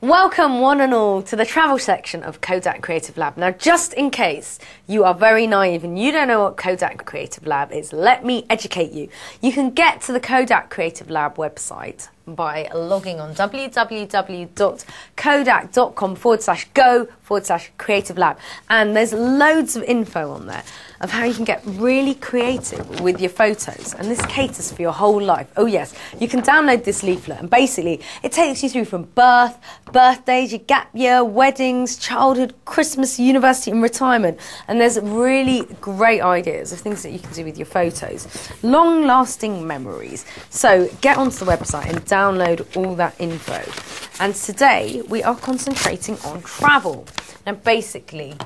Welcome one and all to the travel section of Kodak Creative Lab. Now, just in case you are very naive and you don't know what Kodak Creative Lab is, let me educate you. You can get to the Kodak Creative Lab website by logging on www.kodak.com/go/creative lab, and there's loads of info on there of how you can get really creative with your photos, and this caters for your whole life. Oh yes, you can download this leaflet, and basically it takes you through from birth, birthdays, your gap year, weddings, childhood, Christmas, university and retirement, and there's really great ideas of things that you can do with your photos, long-lasting memories. So get onto the website and download all that info. And today we are concentrating on travel. Now basically,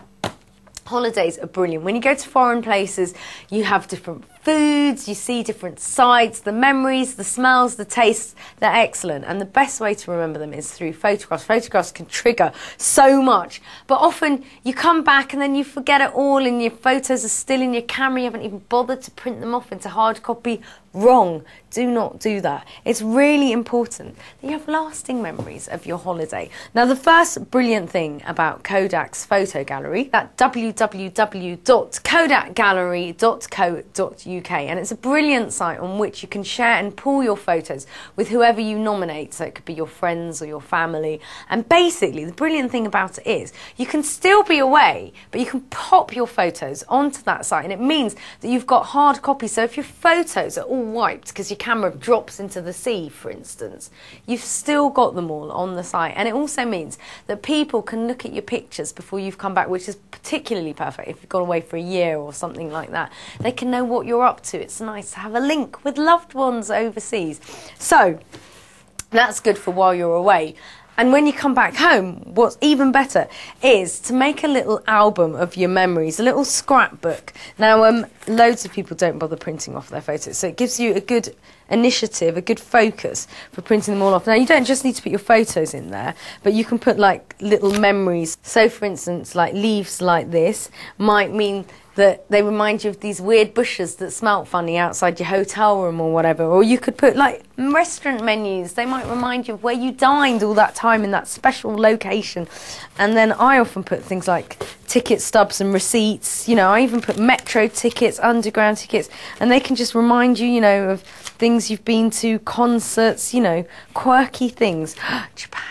holidays are brilliant. When you go to foreign places, you have different foods, you see different sights, the memories, the smells, the tastes, they're excellent. And the best way to remember them is through photographs. Photographs can trigger so much, but often you come back and then you forget it all and your photos are still in your camera, you haven't even bothered to print them off into hard copy. Wrong. Do not do that. It's really important that you have lasting memories of your holiday. Now, the first brilliant thing about Kodak's photo gallery, that www.kodakgallery.co.uk, and it's a brilliant site on which you can share and pool your photos with whoever you nominate. So it could be your friends or your family. And basically, the brilliant thing about it is you can still be away, but you can pop your photos onto that site, and it means that you've got hard copies. So if your photos are all wiped because your camera drops into the sea, for instance, you've still got them all on the site. And it also means that people can look at your pictures before you've come back, which is particularly perfect if you've gone away for a year or something like that. They can know what you're up to. It's nice to have a link with loved ones overseas. So that's good for while you're away. And when you come back home, what's even better is to make a little album of your memories, a little scrapbook. Now, loads of people don't bother printing off their photos, so it gives you a good initiative, a good focus for printing them all off. Now, you don't just need to put your photos in there, but you can put like little memories. So, for instance, like leaves like this might mean that they remind you of these weird bushes that smelt funny outside your hotel room or whatever. Or you could put like restaurant menus. They might remind you of where you dined all that time in that special location. And then I often put things like ticket stubs and receipts. You know, I even put metro tickets, underground tickets, and they can just remind you, you know, of things you've been to, concerts, you know, quirky things. Japan.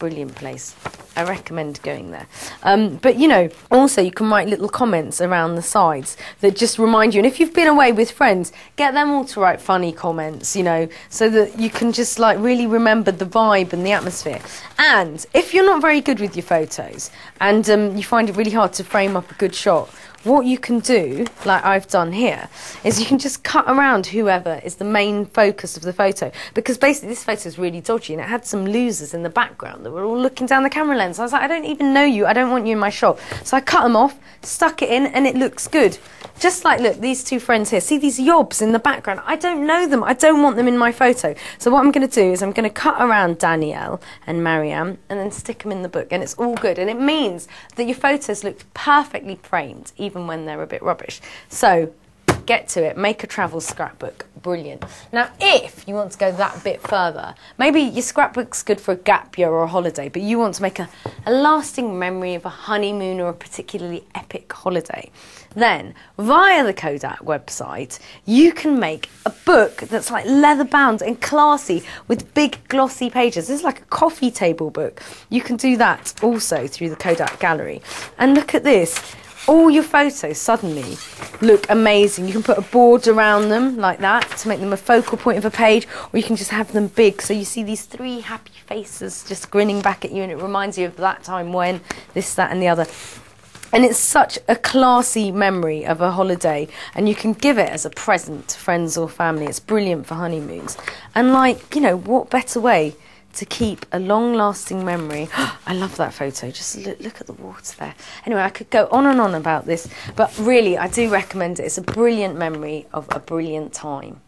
Brilliant place. I recommend going there. But, you know, also you can write little comments around the sides that just remind you. And if you've been away with friends, get them all to write funny comments, you know, so that you can just, like, really remember the vibe and the atmosphere. And if you're not very good with your photos and you find it really hard to frame up a good shot, what you can do, like I've done here, is you can just cut around whoever is the main focus of the photo. Because basically this photo is really dodgy and it had some losers in the background that were all looking down the camera lens. I was like, I don't even know you, I don't want you in my shot. So I cut them off, stuck it in, and it looks good. Just like, look, these two friends here. See these yobs in the background? I don't know them. I don't want them in my photo. So what I'm going to do is I'm going to cut around Danielle and Marianne and then stick them in the book. And it's all good. And it means that your photos look perfectly framed, even when they're a bit rubbish. So get to it. Make a travel scrapbook. Brilliant. Now, if you want to go that bit further, maybe your scrapbook's good for a gap year or a holiday, but you want to make a lasting memory of a honeymoon or a particularly epic holiday, then via the Kodak website, you can make a book that's like leather bound and classy with big glossy pages. This is like a coffee table book. You can do that also through the Kodak Gallery. And look at this. All your photos suddenly look amazing. You can put a board around them like that to make them a focal point of a page, or you can just have them big. So you see these three happy faces just grinning back at you, and it reminds you of that time when, this, that and the other. And it's such a classy memory of a holiday, and you can give it as a present to friends or family. It's brilliant for honeymoons. And like, you know, what better way to keep a long-lasting memory. I love that photo. Just look at the water there. Anyway, I could go on and on about this, but really, I do recommend it. It's a brilliant memory of a brilliant time.